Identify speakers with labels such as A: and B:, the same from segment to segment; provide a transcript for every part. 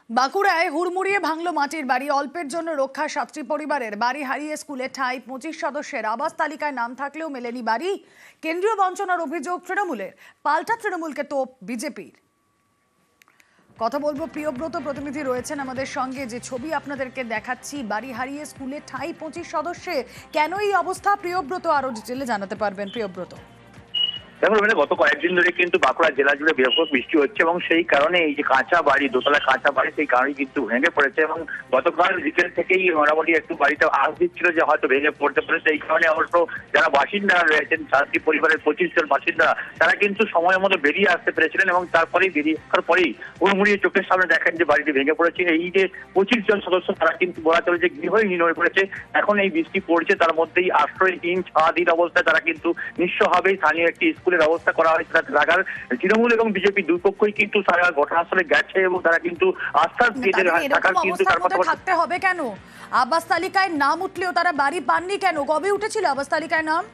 A: বাঁকুড়ায় হুড়মুড়িয়ে ভাঙল মাটির বাড়ি। অল্পের জন্য রক্ষা ৭টি পরিবারের। বাড়ি হারিয়ে স্কুলে ঠাঁই ২৫ সদস্যের। আবাস তালিকায় নাম থাকলেও মেলেনি বাড়ি। কেন্দ্রীয় বঞ্চনার অভিযোগ তৃণমূলের। পাল্টা তৃণমূলকে তোপ বিজেপির। কথা বলবো, প্রিয়ব্রত প্রতিনিধি রয়েছেন আমাদের সঙ্গে। যে ছবি আপনাদেরকে দেখাচ্ছি, বাড়ি হারিয়ে স্কুলে ঠাঁই ২৫ সদস্যের। কেন এই অবস্থা, প্রিয়ব্রত আরো ডিটেলে জানাতে পারবেন। প্রিয়ব্রত,
B: দেখুন, গত কয়েকদিন ধরে কিন্তু বাঁকুড়া জেলা জুড়ে ব্যাপক বৃষ্টি হচ্ছে এবং সেই কারণে এই যে কাঁচা বাড়ি, দোতলা কাঁচা বাড়ি, সেই কারণে কিন্তু ভেঙে পড়েছে। এবং গতকাল বিকেল থেকেই মোটামুটি একটু বাড়িটা আশ দিচ্ছিল যে হয়তো ভেঙে পড়তে পারে। সেই কারণে অবশ্য যারা বাসিন্দারা রয়েছেন, ৪টি পরিবারের ২৫ জন বাসিন্দা, তারা কিন্তু সময় মতো বেরিয়ে আসতে পেরেছিলেন এবং তারপরেই বেরিয়ে আসার পরেই হুড়মুড়িয়ে চোখের সামনে দেখেন যে বাড়িটি ভেঙে পড়েছে। এই যে ২৫ জন সদস্য, তারা কিন্তু বলা চলে যে গৃহহীন হয়ে পড়েছে। এখন এই বৃষ্টি পড়ছে, তার মধ্যেই আশ্রয়হীন ছাদহীন অবস্থায় তারা কিন্তু নিঃস্বভাবে স্থানীয় একটি স্কুলের ব্যবস্থা করা হয়। ঢাকার তৃণমূল এবং বিজেপি দুই পক্ষই কিন্তু ঘটনাস্থলে গেছে এবং তারা কিন্তু আশ্বাস দিয়েছে থাকার, কিন্তু তার মধ্যে
A: থাকতে হবে কেন? আবাস তালিকায় নাম উঠলেও তারা বাড়ি পাননি কেন? কবে উঠেছিল আবাস তালিকায় নাম?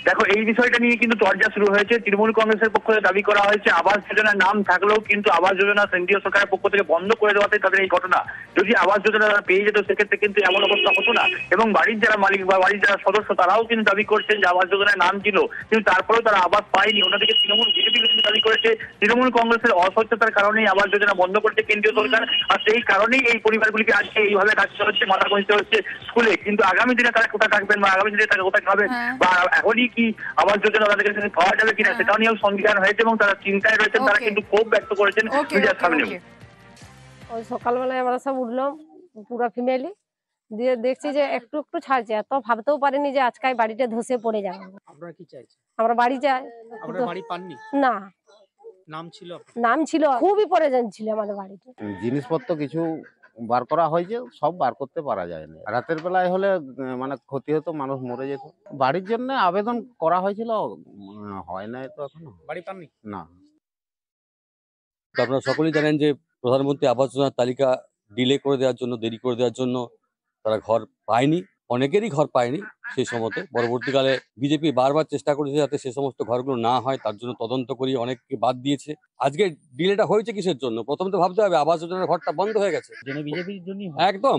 B: দেখো, এই বিষয়টা নিয়ে কিন্তু চর্চা শুরু হয়েছে। তৃণমূল কংগ্রেসের পক্ষ থেকে দাবি করা হয়েছে আবাস যোজনার নাম থাকলেও কিন্তু আবাস যোজনা কেন্দ্রীয় সরকারের পক্ষ থেকে বন্ধ করে দেওয়াতে তাদের এই ঘটনা। যদি আবাস যোজনা পেয়ে যেত সেক্ষেত্রে কিন্তু এমন অবস্থা হতো না। এবং বাড়ির যারা মালিক বা বাড়ির যারা সদস্য, তারাও কিন্তু দাবি করছেন যে আবাস যোজনার নাম ছিল, কিন্তু তারপরেও তারা আবাস পায়নি। অন্যদিকে তৃণমূল বিজেপি কিন্তু দাবি করেছে তৃণমূল কংগ্রেসের অস্বচ্ছতার কারণেই আবাস যোজনা বন্ধ করেছে কেন্দ্রীয় সরকার, আর সেই কারণেই এই পরিবারগুলিকে আজকে এইভাবে কাজ হচ্ছে, মাথা গুঁজতে হচ্ছে স্কুলে। কিন্তু আগামী দিনে তারা কোথায় থাকবেন বা আগামী দিনে তারা কোথায় খাবেন বা এখনই কি আবাস যোজনা তাদের কাছে পাওয়া যাবে কিনা, সেটা নিয়েও সংবিধান হয়েছে এবং তারা চিন্তায় রয়েছেন। তারা কিন্তু ক্ষোভ ব্যক্ত করেছেন মিডিয়ার সামনে।
C: ওই সকালবেলায় আমরা সব উঠলাম পুরো ফ্যামিলি, দিয়ে দেখছি যে একটু একটু ছাড়ছে। এত ভাবতেও পারিনি যে আজকে বাড়িটা ধসে পড়ে যাবে।
D: আপনারা কি চাইছেন?
C: আমরা বাড়ি চাই।
D: আপনারা বাড়ি পাননি?
C: না,
D: নাম ছিল
C: খুবই প্রয়োজন ছিল আমাদের বাড়িতে।
E: জিনিসপত্র কিছু বার করা হয়েছে, সব বার করতে পারা যায় না। রাতের বেলায় হলে মানে ক্ষতি হতো, মানুষ মরে যেত। বাড়ির জন্য আবেদন করা হয়েছিল, হয় না তো এখনো।
D: বাড়ি পাননি?
E: না।
F: আপনারা সকলেই জানেন যে প্রধানমন্ত্রী আবাস যোজনার তালিকা ডিলে করে দেওয়ার জন্য, দেরি করে দেওয়ার জন্য তারা ঘর পায়নি, অনেকেরই ঘর পায়নি। সেই সময়তে পরবর্তীকালে বিজেপি বারবার চেষ্টা করেছে যাতে সে সমস্ত ঘরগুলো না হয়, তার জন্য তদন্ত করিয়ে অনেককে বাদ দিয়েছে। আজকে ডিলেটা হয়েছে কিসের জন্য? প্রথম তো ভাবতে হবে আবাস যোজনার ঘরটা বন্ধ হয়ে গেছে।
D: বিজেপির জন্য
F: একদম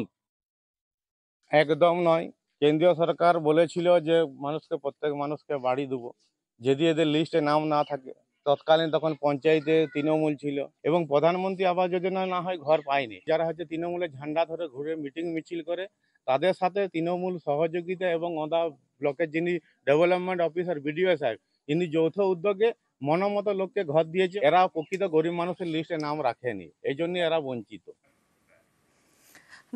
G: একদম নয়। কেন্দ্রীয় সরকার বলেছিল যে প্রত্যেক মানুষকে বাড়ি দেবো। যদি এদের লিস্টে নাম না থাকে, তৎকালীন তখন পঞ্চায়েতে তৃণমূল ছিল এবং প্রধানমন্ত্রী আবাস যোজনা না হয় ঘর পায়নি। যারা হচ্ছে তৃণমূলের ঝান্ডা ধরে ঘুরে মিটিং মিছিল করে, তাদের সাথে তৃণমূল সহযোগিতা এবং ওদা ব্লকের যিনি ডেভেলপমেন্ট অফিসার বিডিও সাহেব, যিনি যৌথ উদ্যোগে মনোমতো লোককে ঘর দিয়েছে। এরা প্রকৃত গরিব মানুষের লিস্টে নাম রাখেনি, এই জন্য এরা বঞ্চিত।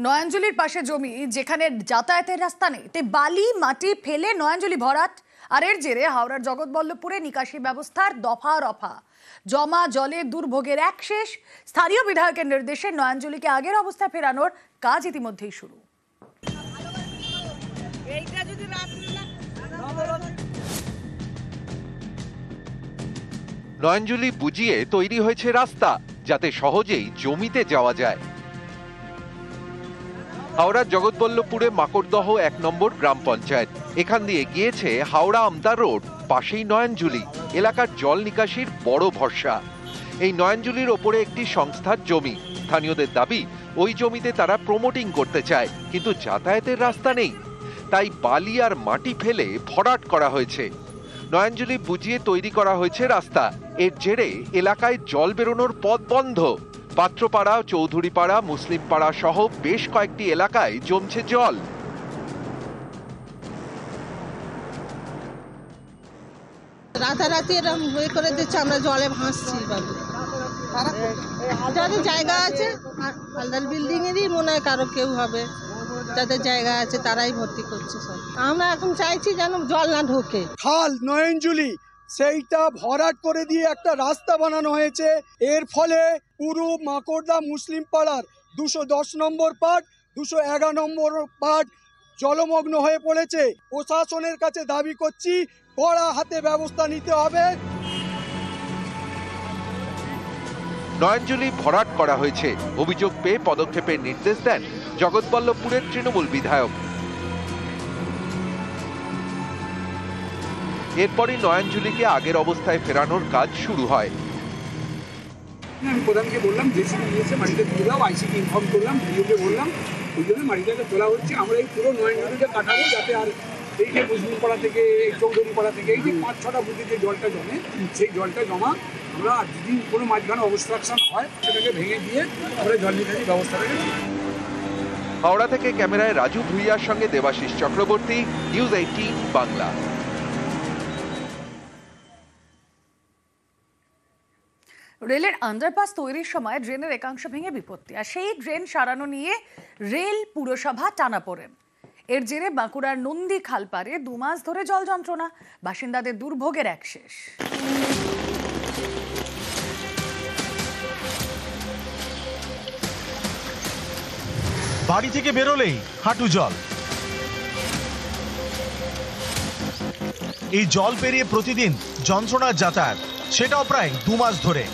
A: নয়াঞ্জলির পাশে জমি, যেখানে যাতায়াতের রাস্তা নেই, তে বালি মাটি ফেলে নয়াঞ্জলি ভরাট। আর এর জেরে হাওড়ার জগৎবল্লভপুরে নিকাশি ব্যবস্থার দফা রফা। জমা জলে দুর্ভোগের এক শেষ। স্থানীয় বিধায়কের নির্দেশে নয়াঞ্জলিকে আগের অবস্থায় ফেরানোর কাজ ইতিমধ্যেই শুরু।
H: নয়াঞ্জলি বুঝিয়ে তৈরি হয়েছে রাস্তা, যাতে সহজেই জমিতে যাওয়া যায়। হাওড়ার জগৎবল্লভপুরে মাকড়দহ ১ নম্বর গ্রাম পঞ্চায়েত। এখান দিয়ে গিয়েছে হাওড়া আমতা রোড, পাশেই নয়াঞ্জলি। এলাকার জল নিকাশির বড় ভরসা। এই নয়াঞ্জলির ওপরে একটি সংস্থার জমি। স্থানীয়দের দাবি ওই জমিতে তারা প্রমোটিং করতে চায়, কিন্তু যাতায়াতের রাস্তা নেই। তাই বালি আর মাটি ফেলে ভরাট করা হয়েছে। নয়াঞ্জলি বুঝিয়ে তৈরি করা হয়েছে রাস্তা। এর জেরে এলাকায় জল বেরোনোর পথ বন্ধ। পাত্রপাড়া, চৌধুরীপাড়া, মুসলিম পাড়া সহ বেশ কয়েকটি এলাকায় জমছে জল।
I: রাতারাতি এরকম বই করে দিচ্ছে, আমরা জলে ভাসছি। যাদের জায়গা আছে, আলাদা বিল্ডিং এরই মনে হয় কারো কেউ হবে, যাদের জায়গা আছে তারাই ভর্তি করছে সব। আমরা এখন চাইছি যেন জল না ঢোকে।
J: খাল নয়াঞ্জলি সেইটা ভরাট করে দিয়ে একটা রাস্তা বানানো হয়েছে। এর ফলে পুরো মাকড়দা মুসলিম পাড়ার ২১০ নম্বর পার্ট, ২১১ নম্বর পার্ট জলমগ্ন হয়ে পড়েছে। প্রশাসনের কাছে দাবি করছি কড়া হাতে ব্যবস্থা নিতে হবে।
H: নয়াঞ্জলি ভরাট করা হয়েছে। অভিযোগ পেয়ে পদক্ষেপের নির্দেশ দেন জগৎবল্লভপুরের তৃণমূল বিধায়ক। এরপরই নয়াঞ্জলিকে আগের অবস্থায় ফেরানোর কাজ শুরু হয়।
J: আমি প্রধানকে বললাম জেসিবি নিয়েছে মাটিটা তুলে দাও, আইসিকে ইনফর্ম করলাম, ভিডিওকে বললাম, ওই জন্য মাটিটাকে তোলা হচ্ছে। আমরা এই পুরো নয়নজুলিটা কাটাবো যাতে আর এই যে মুসলিম পাড়া থেকে এই চৌধুরী পাড়া থেকে এই যে 5-6টা বুথে যে জলটা জমে সেই জলটা জমা আমরা যদি কোনো মাঝখানে অবস্ট্রাকশন হয় সেটাকে ভেঙে দিয়ে আমরা জল নিকাশি ব্যবস্থাটাকে ঠিক করব।
H: হাওড়া থেকে ক্যামেরায় রাজু ভুইয়ার সঙ্গে দেবাশিস চক্রবর্তী, নিউজ 18 বাংলা।
A: রেলের আন্ডারপাস তৈরির সময় ড্রেনের একাংশ ভেঙে বিপত্তি, আর সেই ড্রেন সারানো নিয়ে রেল পুরসভা টানাপোড়েন। এর জেরে বাঁকুড়ার নন্দী খালপাড়ে 2 মাস ধরে জল যন্ত্রণা, বাসিন্দাদের দুর্ভোগের এক শেষ।
K: বাড়ি থেকে বেরোলেই হাঁটু জল। এই জল পেরিয়ে প্রতিদিন যন্ত্রণার যাতায়াত, সেটাও প্রায় 2 মাস ধরে।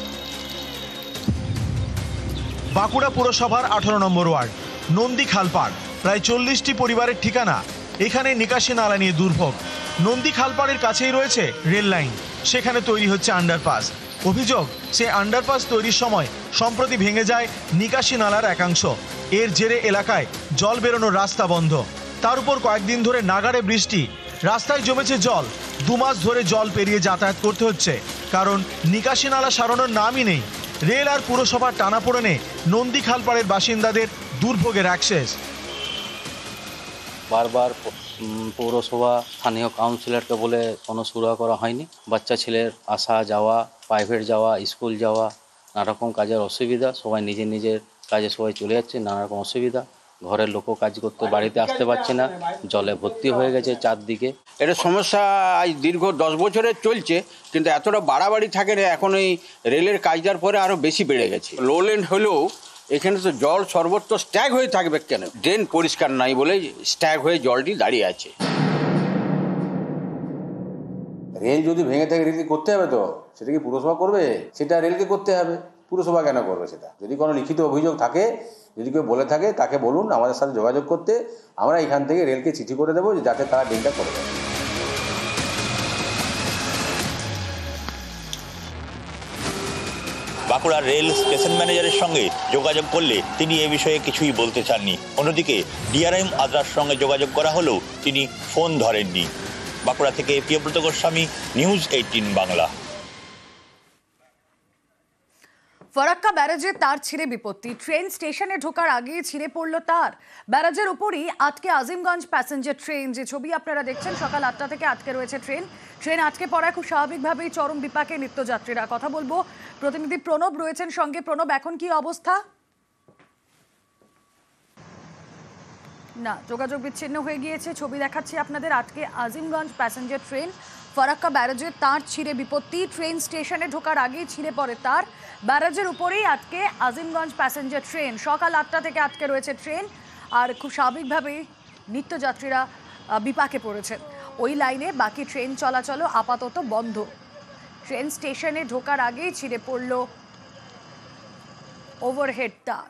K: বাঁকুড়া পুরসভার 18 নম্বর ওয়ার্ড নন্দী খালপাড়, প্রায় 40টি পরিবারের ঠিকানা। এখানে নিকাশি নালা নিয়ে দুর্ভোগ। নন্দী খালপাড়ের কাছেই রয়েছে রেল লাইন, সেখানে তৈরি হচ্ছে আন্ডারপাস। অভিযোগ, সে আন্ডারপাস তৈরির সময় সম্প্রতি ভেঙে যায় নিকাশি নালার একাংশ। এর জেরে এলাকায় জল বেরোনোর রাস্তা বন্ধ। তার উপর কয়েকদিন ধরে নাগাড়ে বৃষ্টি, রাস্তায় জমেছে জল। 2 মাস ধরে জল পেরিয়ে যাতায়াত করতে হচ্ছে, কারণ নিকাশি নালা সারানোর নামই নেই। রেল আর পুরসভার টানাপোড়েনে নন্দী খালপাড়ের বাসিন্দাদের দুর্ভোগের অ্যাক্সেস।
L: বারবার পৌরসভা স্থানীয় কাউন্সিলরকে বলে কোনো সুরাহা করা হয়নি। বাচ্চা ছেলের আসা যাওয়া, প্রাইভেট যাওয়া, স্কুল যাওয়া, নানা রকম কাজের অসুবিধা। সবাই নিজের নিজের কাজে সবাই চলে যাচ্ছে, নানা রকম অসুবিধা। ঘরের লোকও কাজ করতে বাড়িতে আসতে পারছে না, জলে ভর্তি হয়ে গেছে চারদিকে।
M: এটা সমস্যা আজ দীর্ঘ 10 বছরের চলছে, কিন্তু এতটা বাড়াবাড়ি থাকে না। এখন এই রেলের কাজটার পরে আরও বেশি বেড়ে গেছে। লোল্যান্ড হলেও এখানে তো জল সর্বত্র স্ট্যাগ হয়ে থাকবে কেন? ড্রেন পরিষ্কার নাই বলে স্ট্যাগ হয়ে জলটি দাঁড়িয়ে আছে।
N: রেল যদি ভেঙে থাকে রেলকে করতে হবে, তো সেটা কি পুরসভা করবে? সেটা রেলকে করতে হবে, পুরসভা কেন করবে সেটা? যদি কোনো লিখিত অভিযোগ থাকে, যদি কেউ বলে থাকে, তাকে বলুন আমাদের সাথে যোগাযোগ করতে। আমরা এখান থেকে রেলকে চিঠি করে দেবো যাতে তারা ড্রেনটা করে দেয়।
O: বাঁকুড়ার রেল স্টেশন ম্যানেজারের সঙ্গে যোগাযোগ করলে তিনি এ বিষয়ে কিছুই বলতে চাননি। অন্যদিকে ডিআরএম আদ্রার সঙ্গে যোগাযোগ করা হলেও তিনি ফোন ধরেননি। বাঁকুড়া থেকে প্রিয়ব্রত গোস্বামী, নিউজ 18 বাংলা।
A: ফারাক্কা ব্যারাজে তার ছিঁড়ে বিপত্তি, ট্রেন স্টেশনে ঢোকার আগেই ছিঁড়ে পড়ল তার। ব্যারাজের উপরই আটকে আজিমগঞ্জ প্যাসেঞ্জার ট্রেন। যে ছবি আপনারা দেখছেন, সকাল 8টা থেকে আটকে রয়েছে ট্রেন আটকে পড়ায় খুব স্বাভাবিকভাবেই চরম বিপাকে নিত্যযাত্রীরা। কথা বলবো, প্রতিনিধি প্রণব রয়েছেন সঙ্গে। প্রণব, এখন কি অবস্থা? না, যোগাযোগ বিচ্ছিন্ন হয়ে গিয়েছে। ছবি দেখাচ্ছি আপনাদের, আটকে আজিমগঞ্জ প্যাসেঞ্জার ট্রেন। ফারাক্কা ব্যারাজে তার ছিঁড়ে বিপত্তি, ট্রেন স্টেশনে ঢোকার আগেই ছিঁড়ে পড়ে তার। ব্যারাজের উপরেই আটকে আজিমগঞ্জ প্যাসেঞ্জার ট্রেন। সকাল 8টা থেকে আটকে রয়েছে ট্রেন, আর খুব স্বাভাবিকভাবেই নিত্যযাত্রীরা বিপাকে পড়েছেন। ওই লাইনে বাকি ট্রেন চলাচলও আপাতত বন্ধ। ট্রেন স্টেশনে ঢোকার আগেই ছিঁড়ে পড়ল ওভারহেড তার।